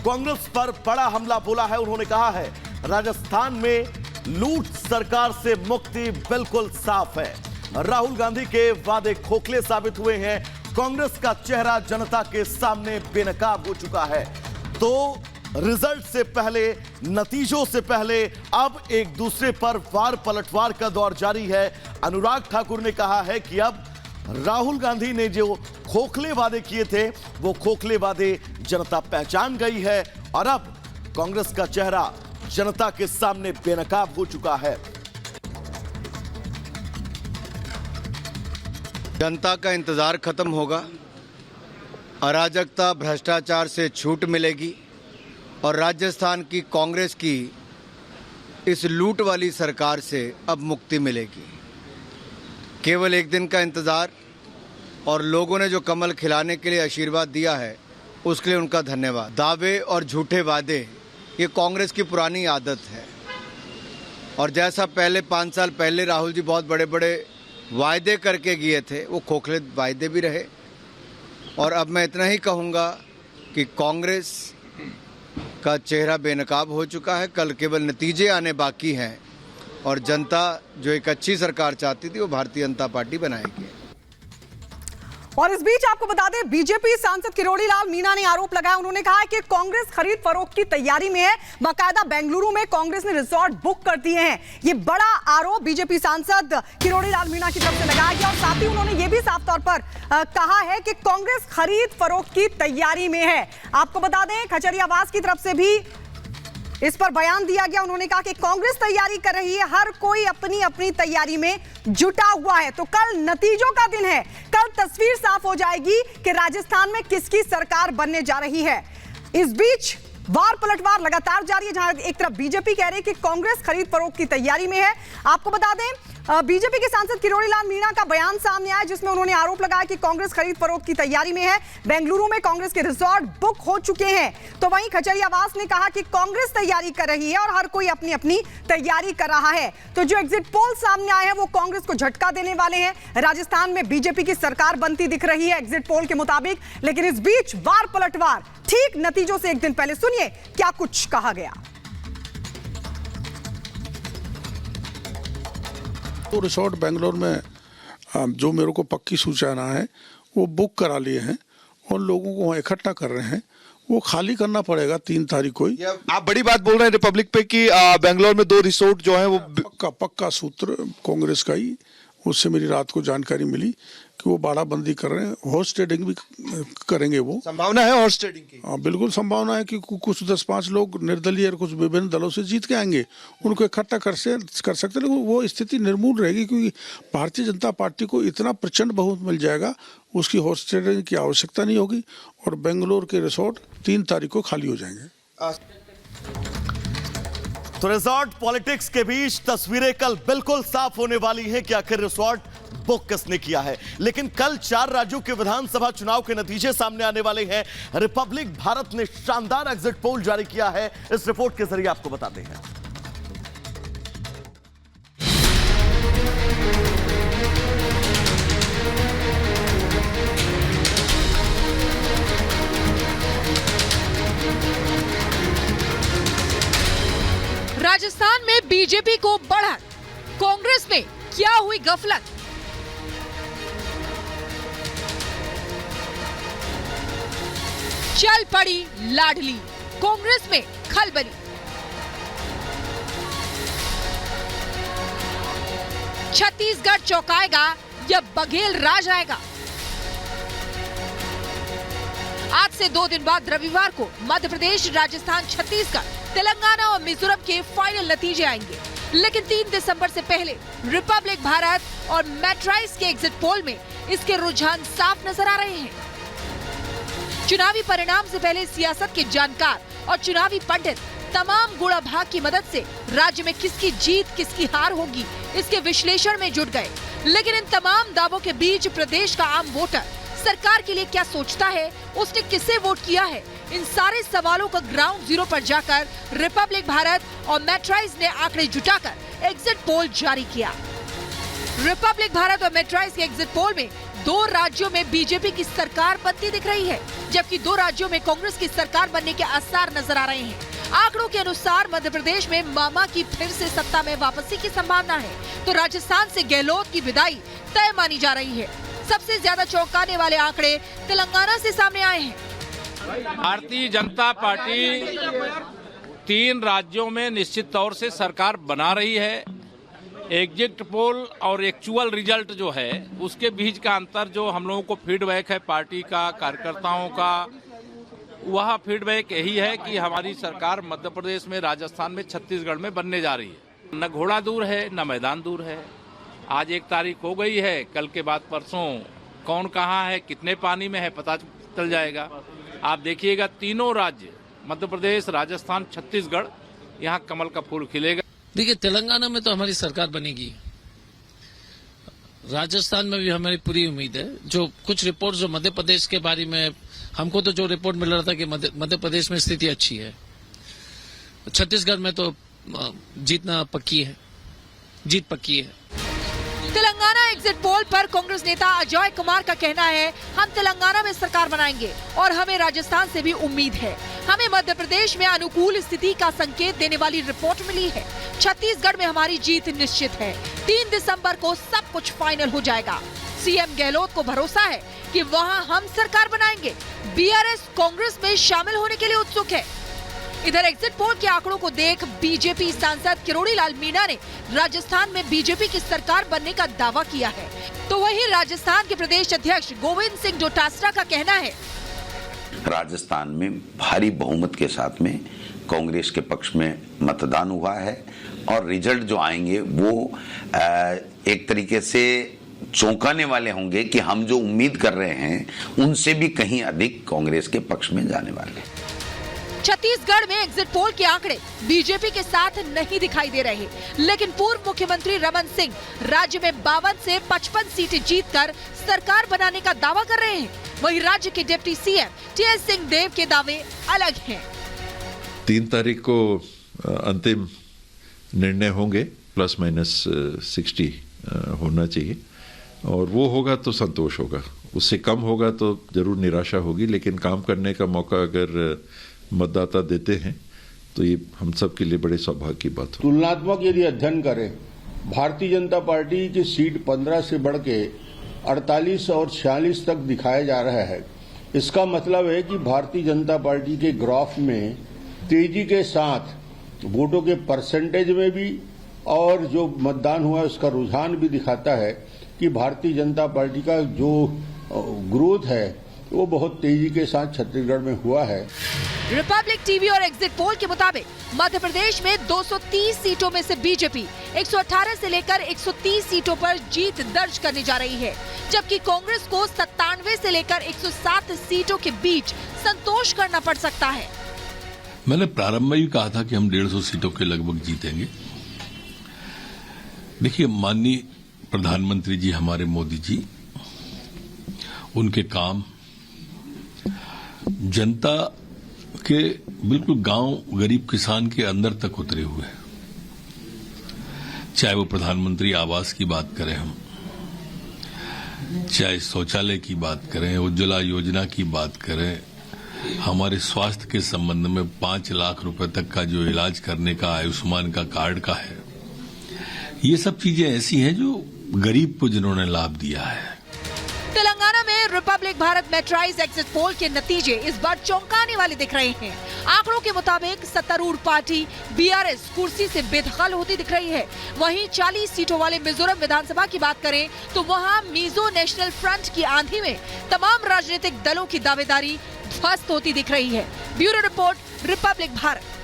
कांग्रेस पर बड़ा हमला बोला है। उन्होंने कहा है राजस्थान में लूट सरकार से मुक्ति बिल्कुल साफ है। राहुल गांधी के वादे खोखले साबित हुए हैं। कांग्रेस का चेहरा जनता के सामने बेनकाब हो चुका है। तो रिजल्ट से पहले, नतीजों से पहले अब एक दूसरे पर वार पलटवार का दौर जारी है। अनुराग ठाकुर ने कहा है कि अब राहुल गांधी ने जो खोखले वादे किए थे वो खोखले वादे जनता पहचान गई है और अब कांग्रेस का चेहरा जनता के सामने बेनकाब हो चुका है। जनता का इंतजार खत्म होगा, अराजकता भ्रष्टाचार से छूट मिलेगी और राजस्थान की कांग्रेस की इस लूट वाली सरकार से अब मुक्ति मिलेगी। केवल एक दिन का इंतजार और लोगों ने जो कमल खिलाने के लिए आशीर्वाद दिया है उसके लिए उनका धन्यवाद। दावे और झूठे वादे ये कांग्रेस की पुरानी आदत है और जैसा पहले 5 साल पहले राहुल जी बहुत बड़े बड़े वायदे करके गए थे वो खोखले वायदे भी रहे। और अब मैं इतना ही कहूँगा कि कांग्रेस का चेहरा बेनकाब हो चुका है। कल केवल नतीजे आने बाकी हैं और जनता जो एक अच्छी सरकार चाहती थी वो भारतीय जनता पार्टी बनाएगी। और इस बीच आपको बता दें, बीजेपी सांसद किरोड़ी लाल मीणा ने आरोप लगाया। उन्होंने कहा है कि कांग्रेस खरीद फरोख्त की तैयारी में है। बाकायदा बेंगलुरु में कांग्रेस ने रिसोर्ट बुक कर दिए हैं। ये बड़ा आरोप बीजेपी सांसद किरोड़ी लाल मीणा की तरफ से लगाया गया और साथ ही उन्होंने ये भी साफ तौर पर कहा है कि कांग्रेस खरीद फरोख्त की तैयारी में है। आपको बता दें, खचरियावास की तरफ से भी इस पर बयान दिया गया। उन्होंने कहा कि कांग्रेस तैयारी कर रही है, हर कोई अपनी अपनी तैयारी में जुटा हुआ है। तो कल नतीजों का दिन है, कल तस्वीर साफ हो जाएगी कि राजस्थान में किसकी सरकार बनने जा रही है। इस बीच वार पलटवार लगातार जारी है, जहां एक तरफ बीजेपी कह रही है कि कांग्रेस खरीद फरोख्त की तैयारी में है। आपको बता दें, बीजेपी के सांसद किरोड़ी लाल मीणा का बयान सामने आया जिसमें उन्होंने आरोप लगाया कि कांग्रेस खरीद फरोख्त की तैयारी में है। बेंगलुरु में कांग्रेस के रिसोर्ट बुक हो चुके हैं। तो वहीं खचरियावास ने कहा कि कांग्रेस तैयारी कर रही है और हर कोई अपनी अपनी तैयारी कर रहा है। तो जो एग्जिट पोल सामने आए हैं वो कांग्रेस को झटका देने वाले हैं। राजस्थान में बीजेपी की सरकार बनती दिख रही है एग्जिट पोल के मुताबिक। लेकिन इस बीच वार पलटवार ठीक नतीजों से एक दिन पहले, सुनिए क्या कुछ कहा गया। तो रिसोर्ट बेंगलोर में जो मेरे को पक्की सूचना है वो बुक करा लिए हैं और लोगों को वहाँ इकट्ठा कर रहे हैं। वो खाली करना पड़ेगा 3 तारीख को ही। आप बड़ी बात बोल रहे हैं रिपब्लिक पे कि बेंगलोर में 2 रिसोर्ट जो है वो पक्का सूत्र कांग्रेस का ही। उससे मेरी रात को जानकारी मिली कि वो बाड़ाबंदी कर रहे हैं, हॉर्स ट्रेडिंग भी करेंगे। वो संभावना है हॉर्स ट्रेडिंग की? हाँ, बिल्कुल संभावना है कि कुछ 10-5 लोग निर्दलीय और कुछ विभिन्न दलों से जीत के आएंगे, उनको इकट्ठा कर सकते। लेकिन वो स्थिति निर्मूल रहेगी क्योंकि भारतीय जनता पार्टी को इतना प्रचंड बहुमत मिल जाएगा, उसकी हॉर्स ट्रेडिंग की आवश्यकता नहीं होगी और बेंगलोर के रिसोर्ट 3 तारीख को खाली हो जाएंगे। तो रिसोर्ट पॉलिटिक्स के बीच तस्वीरें कल बिल्कुल साफ होने वाली हैं कि आखिर रिसोर्ट बुक किसने किया है। लेकिन कल 4 राज्यों के विधानसभा चुनाव के नतीजे सामने आने वाले हैं। रिपब्लिक भारत ने शानदार एग्जिट पोल जारी किया है, इस रिपोर्ट के जरिए आपको बताते हैं। राजस्थान में बीजेपी को बढ़त, कांग्रेस में क्या हुई गफलत? चल पड़ी लाडली, कांग्रेस में खलबली। छत्तीसगढ़ चौंकाएगा या बघेल राज आएगा? आज से 2 दिन बाद रविवार को मध्य प्रदेश, राजस्थान, छत्तीसगढ़, तेलंगाना और मिजोरम के फाइनल नतीजे आएंगे। लेकिन 3 दिसंबर से पहले रिपब्लिक भारत और मैट्राइज के एग्जिट पोल में इसके रुझान साफ नजर आ रहे हैं। चुनावी परिणाम से पहले सियासत के जानकार और चुनावी पंडित तमाम गुणा भाग की मदद से राज्य में किसकी जीत किसकी हार होगी इसके विश्लेषण में जुट गए। लेकिन इन तमाम दावों के बीच प्रदेश का आम वोटर सरकार के लिए क्या सोचता है, उसने किसे वोट किया है, इन सारे सवालों का ग्राउंड जीरो पर जाकर रिपब्लिक भारत और मैट्राइज ने आंकड़े जुटाकर एग्जिट पोल जारी किया। रिपब्लिक भारत और मैट्राइज के एग्जिट पोल में 2 राज्यों में बीजेपी की सरकार बनती दिख रही है। जबकि 2 राज्यों में कांग्रेस की सरकार बनने के आसार नजर आ रहे हैं। आंकड़ों के अनुसार मध्य प्रदेश में मामा की फिर से सत्ता में वापसी की संभावना है, तो राजस्थान से गहलोत की विदाई तय मानी जा रही है। सबसे ज्यादा चौंकाने वाले आंकड़े तेलंगाना से सामने आए हैं। भारतीय जनता पार्टी 3 राज्यों में निश्चित तौर से सरकार बना रही है। एग्जिट पोल और एक्चुअल रिजल्ट जो है उसके बीच का अंतर, जो हम लोगों को फीडबैक है पार्टी का, कार्यकर्ताओं का, वह फीडबैक यही है कि हमारी सरकार मध्य प्रदेश में, राजस्थान में, छत्तीसगढ़ में बनने जा रही है। न घोड़ा दूर है न मैदान दूर है। आज 1 तारीख हो गई है, कल के बाद परसों कौन कहाँ है, कितने पानी में है, पता चल जाएगा। आप देखिएगा, तीनों राज्य मध्य प्रदेश, राजस्थान, छत्तीसगढ़, यहाँ कमल का फूल खिलेगा। देखिए, तेलंगाना में तो हमारी सरकार बनेगी, राजस्थान में भी हमारी पूरी उम्मीद है। जो कुछ रिपोर्ट जो मध्य प्रदेश के बारे में हमको तो जो रिपोर्ट मिल रहा था कि मध्य प्रदेश में स्थिति अच्छी है, छत्तीसगढ़ में तो जीतना पक्की है, जीत पक्की है। तेलंगाना एग्जिट पोल पर कांग्रेस नेता अजय कुमार का कहना है, हम तेलंगाना में सरकार बनाएंगे और हमें राजस्थान से भी उम्मीद है। हमें मध्य प्रदेश में अनुकूल स्थिति का संकेत देने वाली रिपोर्ट मिली है। छत्तीसगढ़ में हमारी जीत निश्चित है। 3 दिसंबर को सब कुछ फाइनल हो जाएगा। सीएम गहलोत को भरोसा है कि वहां हम सरकार बनाएंगे। बीआरएस कांग्रेस में शामिल होने के लिए उत्सुक है। इधर एग्जिट पोल के आंकड़ों को देख बीजेपी सांसद किरोड़ी लाल मीणा ने राजस्थान में बीजेपी की सरकार बनने का दावा किया है, तो वहीं राजस्थान के प्रदेश अध्यक्ष गोविंद सिंह डोटासरा का कहना है, राजस्थान में भारी बहुमत के साथ में कांग्रेस के पक्ष में मतदान हुआ है और रिजल्ट जो आएंगे वो एक तरीके से चौंकाने वाले होंगे कि हम जो उम्मीद कर रहे हैं उनसे भी कहीं अधिक कांग्रेस के पक्ष में जाने वाले। छत्तीसगढ़ में एग्जिट पोल के आंकड़े बीजेपी के साथ नहीं दिखाई दे रहे, लेकिन पूर्व मुख्यमंत्री रमन सिंह राज्य में 52 से 55 सीटें जीतकर सरकार बनाने का दावा कर रहे हैं। वहीं राज्य के डिप्टी सीएम टीएस सिंहदेव के दावे अलग हैं। 3 तारीख को अंतिम निर्णय होंगे, प्लस माइनस 60 होना चाहिए, और वो होगा तो संतोष होगा। उससे कम होगा तो जरूर निराशा होगी, लेकिन काम करने का मौका अगर मतदाता देते हैं तो ये हम सब के लिए बड़े सौभाग्य की बात हो। तुलनात्मक यदि अध्ययन करें, भारतीय जनता पार्टी की सीट 15 से बढ़ के 48 और 46 तक दिखाया जा रहा है। इसका मतलब है कि भारतीय जनता पार्टी के ग्राफ में तेजी के साथ वोटों के परसेंटेज में भी और जो मतदान हुआ उसका रुझान भी दिखाता है कि भारतीय जनता पार्टी का जो ग्रोथ है वो बहुत तेजी के साथ छत्तीसगढ़ में हुआ है। रिपब्लिक टीवी और एग्जिट पोल के मुताबिक मध्य प्रदेश में 230 सीटों में से बीजेपी 118 से लेकर 130 सीटों पर जीत दर्ज करने जा रही है, जबकि कांग्रेस को 97 से लेकर 107 सीटों के बीच संतोष करना पड़ सकता है। मैंने प्रारंभ में ही कहा था कि हम 150 सीटों के लगभग जीतेंगे। देखिए, माननीय प्रधानमंत्री जी हमारे मोदी जी, उनके काम जनता के बिल्कुल गांव गरीब किसान के अंदर तक उतरे हुए हैं। चाहे वो प्रधानमंत्री आवास की बात करें हम, चाहे शौचालय की बात करें, उज्ज्वला योजना की बात करें, हमारे स्वास्थ्य के संबंध में 5 लाख रुपए तक का जो इलाज करने का आयुष्मान का कार्ड का है, ये सब चीजें ऐसी हैं जो गरीब को जिन्होंने लाभ दिया है। तेलंगाना में रिपब्लिक भारत मेट्राइज एग्जिट पोल के नतीजे इस बार चौंकाने वाले दिख रहे हैं। आंकड़ों के मुताबिक सत्तारूढ़ पार्टी बीआरएस कुर्सी से बेदखल होती दिख रही है। वहीं 40 सीटों वाले मिजोरम विधानसभा की बात करें तो वहां मिजो नेशनल फ्रंट की आंधी में तमाम राजनीतिक दलों की दावेदारी ध्वस्त होती दिख रही है। Bureau report, Republic Bharat.